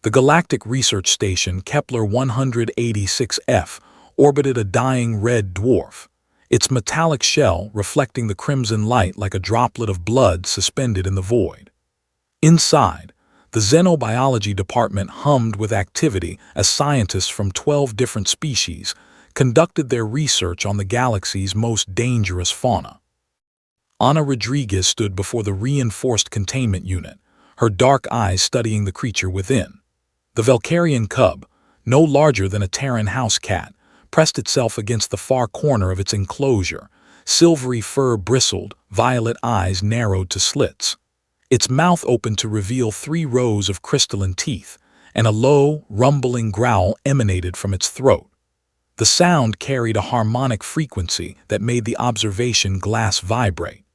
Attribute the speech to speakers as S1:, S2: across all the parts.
S1: The galactic research station Kepler 186f orbited a dying red dwarf, its metallic shell reflecting the crimson light like a droplet of blood suspended in the void. Inside, the xenobiology department hummed with activity as scientists from 12 different species conducted their research on the galaxy's most dangerous fauna. Ana Rodriguez stood before the reinforced containment unit, her dark eyes studying the creature within. The Valkyrian cub, no larger than a Terran house cat, pressed itself against the far corner of its enclosure. Silvery fur bristled, violet eyes narrowed to slits. Its mouth opened to reveal 3 rows of crystalline teeth, and a low, rumbling growl emanated from its throat. The sound carried a harmonic frequency that made the observation glass vibrate.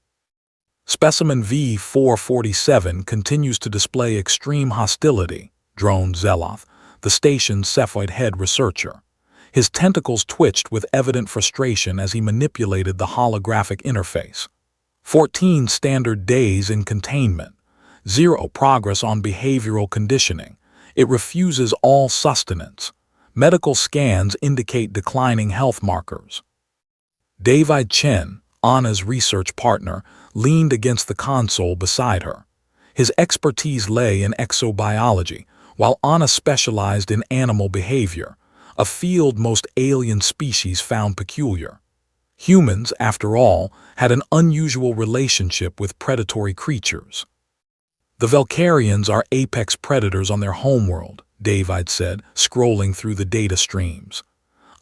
S1: Specimen V-447 continues to display extreme hostility, droned Zeloth, the station's cepheid head researcher. His tentacles twitched with evident frustration as he manipulated the holographic interface. 14 standard days in containment. 0 progress on behavioral conditioning. It refuses all sustenance. Medical scans indicate declining health markers. David Chen, Ana's research partner, leaned against the console beside her. His expertise lay in exobiology, while Ana specialized in animal behavior, a field most alien species found peculiar. Humans, after all, had an unusual relationship with predatory creatures. The Valkyrians are apex predators on their homeworld, David said, scrolling through the data streams.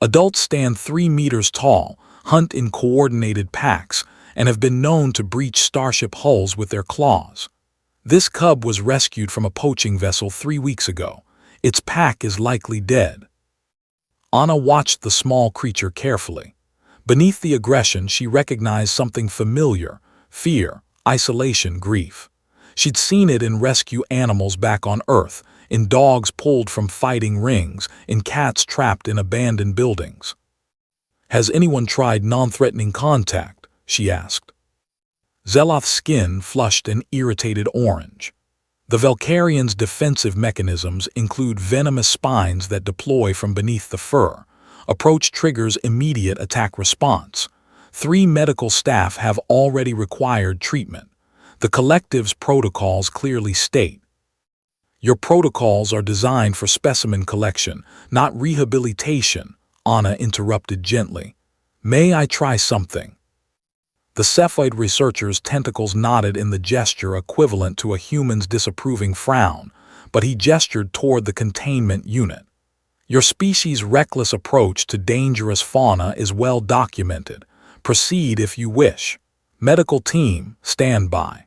S1: Adults stand 3 meters tall, hunt in coordinated packs, and have been known to breach starship hulls with their claws. This cub was rescued from a poaching vessel 3 weeks ago. Its pack is likely dead. Ana watched the small creature carefully. Beneath the aggression, she recognized something familiar: fear, isolation, grief. She'd seen it in rescue animals back on Earth, in dogs pulled from fighting rings, in cats trapped in abandoned buildings. "Has anyone tried non-threatening contact?" she asked. Zeloth's skin flushed an irritated orange. The Valkyrians' defensive mechanisms include venomous spines that deploy from beneath the fur. Approach triggers immediate attack response. 3 medical staff have already required treatment. The collective's protocols clearly state, "Your protocols are designed for specimen collection, not rehabilitation," Ana interrupted gently. "May I try something?" The cepheid researcher's tentacles nodded in the gesture equivalent to a human's disapproving frown, but he gestured toward the containment unit. "Your species' reckless approach to dangerous fauna is well documented. Proceed if you wish. Medical team, stand by."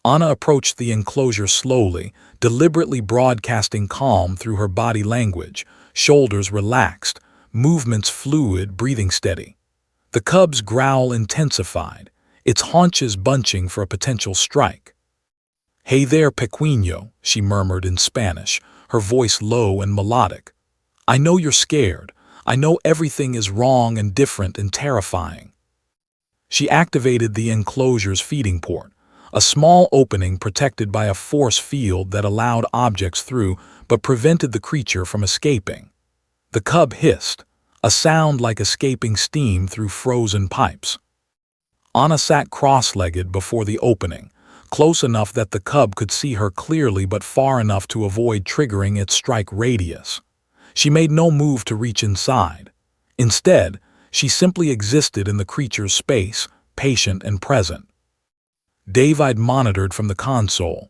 S1: Ana approached the enclosure slowly, deliberately broadcasting calm through her body language, shoulders relaxed, movements fluid, breathing steady. The cub's growl intensified, its haunches bunching for a potential strike. "Hey there, pequeño," she murmured in Spanish, her voice low and melodic. "I know you're scared. I know everything is wrong and different and terrifying." She activated the enclosure's feeding port, a small opening protected by a force field that allowed objects through but prevented the creature from escaping. The cub hissed, a sound like escaping steam through frozen pipes. Ana sat cross-legged before the opening, close enough that the cub could see her clearly but far enough to avoid triggering its strike radius. She made no move to reach inside. Instead, she simply existed in the creature's space, patient and present. David monitored from the console.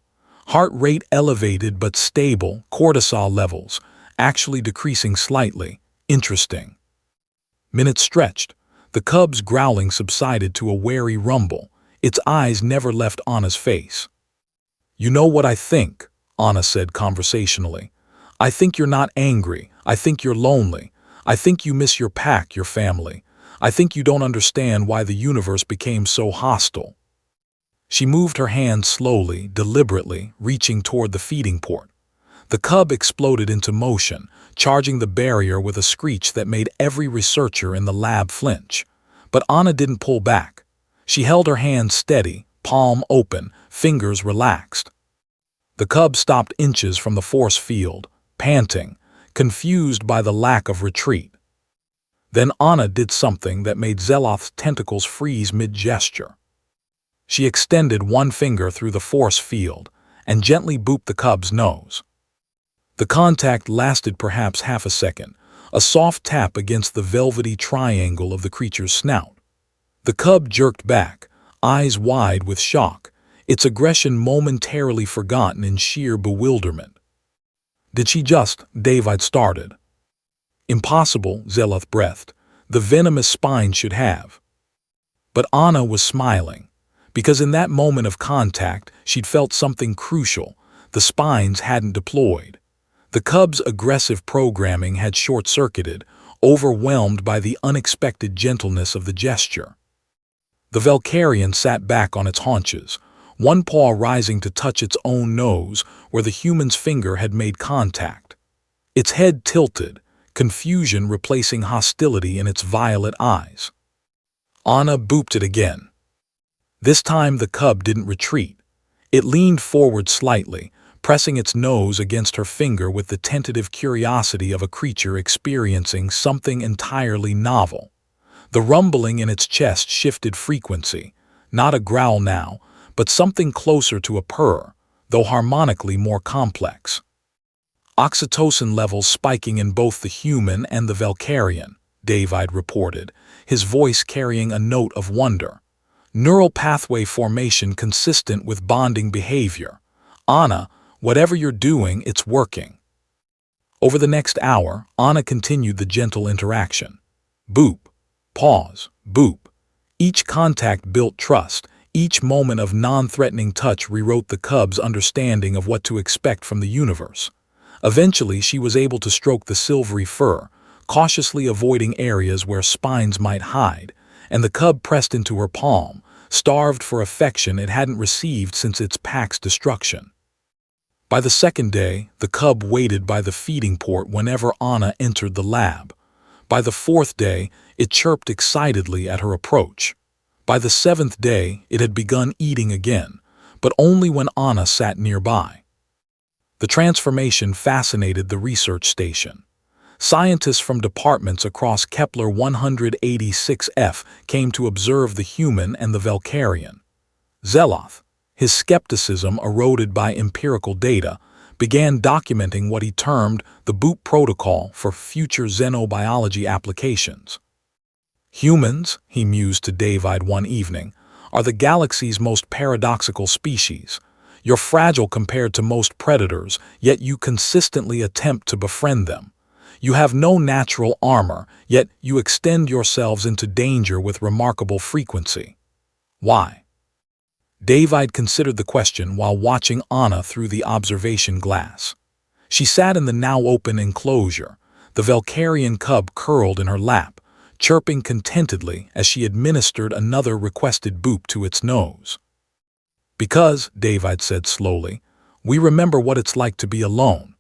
S1: Heart rate elevated but stable, cortisol levels, actually decreasing slightly. Interesting. Minutes stretched. The cub's growling subsided to a wary rumble. Its eyes never left Ana's face. "You know what I think," Ana said conversationally. "I think you're not angry. I think you're lonely. I think you miss your pack, your family. I think you don't understand why the universe became so hostile." She moved her hand slowly, deliberately, reaching toward the feeding port. The cub exploded into motion, charging the barrier with a screech that made every researcher in the lab flinch. But Ana didn't pull back. She held her hand steady, palm open, fingers relaxed. The cub stopped inches from the force field, panting, confused by the lack of retreat. Then Anna did something that made Zeloth's tentacles freeze mid-gesture. She extended one finger through the force field and gently booped the cub's nose. The contact lasted perhaps half a second, a soft tap against the velvety triangle of the creature's snout. The cub jerked back, eyes wide with shock, its aggression momentarily forgotten in sheer bewilderment. "Did she just?" David started. "Impossible," Zeloth breathed. "The venomous spine should have." But Anna was smiling, because in that moment of contact she'd felt something crucial. The spines hadn't deployed. The cub's aggressive programming had short-circuited, overwhelmed by the unexpected gentleness of the gesture. The Valkyrian sat back on its haunches, one paw rising to touch its own nose where the human's finger had made contact. Its head tilted, confusion replacing hostility in its violet eyes. Anna booped it again. This time the cub didn't retreat. It leaned forward slightly, pressing its nose against her finger with the tentative curiosity of a creature experiencing something entirely novel. The rumbling in its chest shifted frequency, not a growl now, but something closer to a purr, though harmonically more complex. Oxytocin levels spiking in both the human and the Valkyrian, David reported, his voice carrying a note of wonder. Neural pathway formation consistent with bonding behavior. Anna, whatever you're doing, it's working. Over the next hour, Anna continued the gentle interaction. Boop. Pause. Boop. Each contact built trust. Each moment of non-threatening touch rewrote the cub's understanding of what to expect from the universe. Eventually, she was able to stroke the silvery fur, cautiously avoiding areas where spines might hide, and the cub pressed into her palm, starved for affection it hadn't received since its pack's destruction. By the second day, the cub waited by the feeding port whenever Anna entered the lab. By the fourth day, it chirped excitedly at her approach. By the seventh day, it had begun eating again, but only when Anna sat nearby. The transformation fascinated the research station. Scientists from departments across Kepler 186f came to observe the human and the Valkyrian. Zeloth, his skepticism eroded by empirical data, began documenting what he termed the Boop protocol for future xenobiology applications. "Humans," he mused to David one evening, "are the galaxy's most paradoxical species. You're fragile compared to most predators, yet you consistently attempt to befriend them. You have no natural armor, yet you extend yourselves into danger with remarkable frequency. Why?" David considered the question while watching Anna through the observation glass. She sat in the now-open enclosure, the Valkyrian cub curled in her lap, chirping contentedly as she administered another requested boop to its nose. "Because," David said slowly, "we remember what it's like to be alone.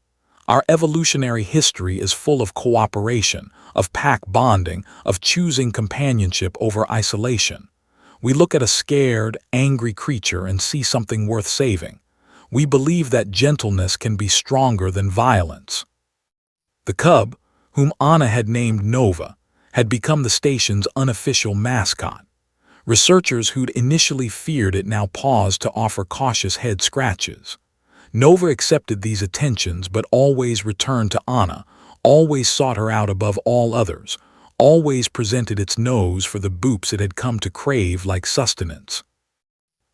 S1: Our evolutionary history is full of cooperation, of pack bonding, of choosing companionship over isolation. We look at a scared, angry creature and see something worth saving. We believe that gentleness can be stronger than violence." The cub, whom Anna had named Nova, had become the station's unofficial mascot. Researchers who'd initially feared it now paused to offer cautious head scratches. Nova accepted these attentions but always returned to Anna, always sought her out above all others, always presented its nose for the boops it had come to crave like sustenance.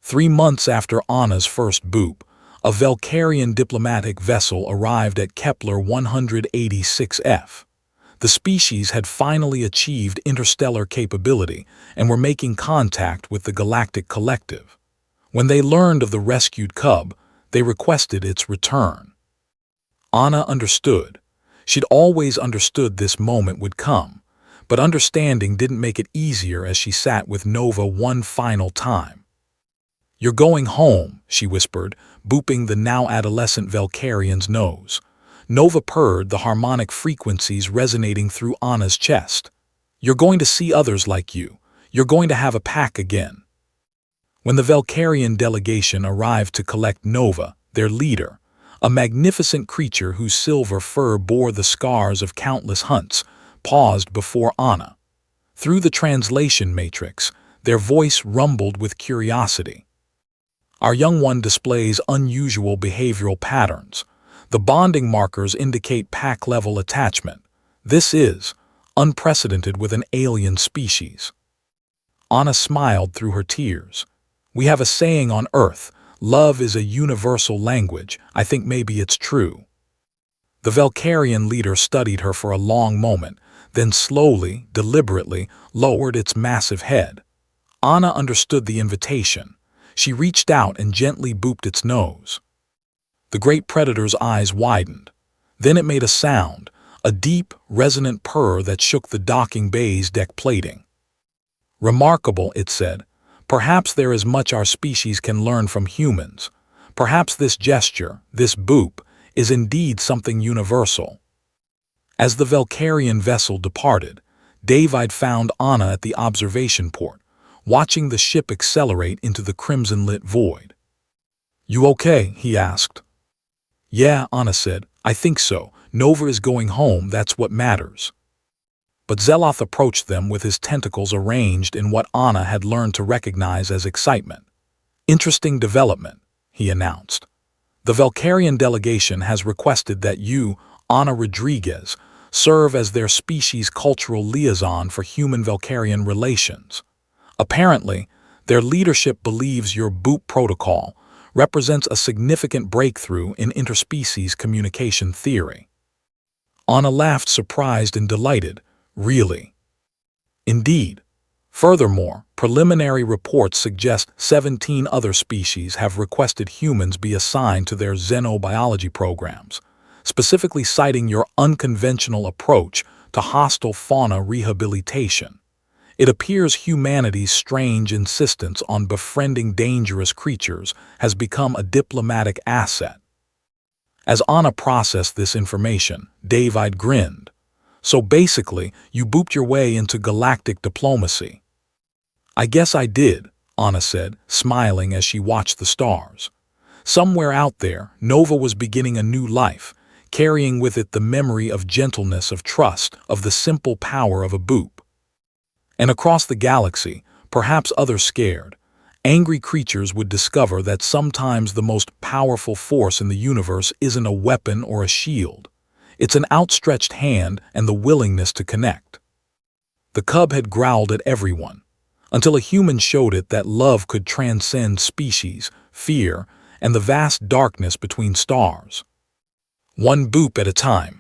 S1: 3 months after Anna's first boop, a Valkyrian diplomatic vessel arrived at Kepler 186f. The species had finally achieved interstellar capability and were making contact with the Galactic Collective. When they learned of the rescued cub, they requested its return. Anna understood. She'd always understood this moment would come, but understanding didn't make it easier as she sat with Nova one final time. "You're going home," she whispered, booping the now-adolescent Valkyrian's nose. Nova purred, the harmonic frequencies resonating through Anna's chest. "You're going to see others like you. You're going to have a pack again." When the Valkyrian delegation arrived to collect Nova, their leader, a magnificent creature whose silver fur bore the scars of countless hunts, paused before Anna. Through the translation matrix, their voice rumbled with curiosity. Our young one displays unusual behavioral patterns. The bonding markers indicate pack-level attachment. This is unprecedented with an alien species. Anna smiled through her tears. We have a saying on Earth, love is a universal language. I think maybe it's true. The Valkyrian leader studied her for a long moment, then slowly, deliberately, lowered its massive head. Anna understood the invitation. She reached out and gently booped its nose. The great predator's eyes widened. Then it made a sound, a deep, resonant purr that shook the docking bay's deck plating. Remarkable, it said. Perhaps there is much our species can learn from humans. Perhaps this gesture, this boop, is indeed something universal. As the Valkyrian vessel departed, David found Anna at the observation port, watching the ship accelerate into the crimson-lit void. "You okay?" he asked. "Yeah," Anna said. "I think so. Nova is going home, that's what matters." But Zeloth approached them with his tentacles arranged in what Anna had learned to recognize as excitement. "Interesting development," he announced. "The Valkyrian delegation has requested that you, Anna Rodriguez, serve as their species' cultural liaison for human-Valkyrian relations. Apparently, their leadership believes your boop protocol represents a significant breakthrough in interspecies communication theory." Anna laughed, surprised and delighted. "Really?" "Indeed. Furthermore, preliminary reports suggest 17 other species have requested humans be assigned to their xenobiology programs, specifically citing your unconventional approach to hostile fauna rehabilitation. It appears humanity's strange insistence on befriending dangerous creatures has become a diplomatic asset." As Anna processed this information, David grinned. "So basically, you booped your way into galactic diplomacy." "I guess I did," Anna said, smiling as she watched the stars. Somewhere out there, Nova was beginning a new life, carrying with it the memory of gentleness, of trust, of the simple power of a boop. And across the galaxy, perhaps others scared, angry creatures would discover that sometimes the most powerful force in the universe isn't a weapon or a shield. It's an outstretched hand and the willingness to connect. The cub had growled at everyone, until a human showed it that love could transcend species, fear, and the vast darkness between stars. One boop at a time.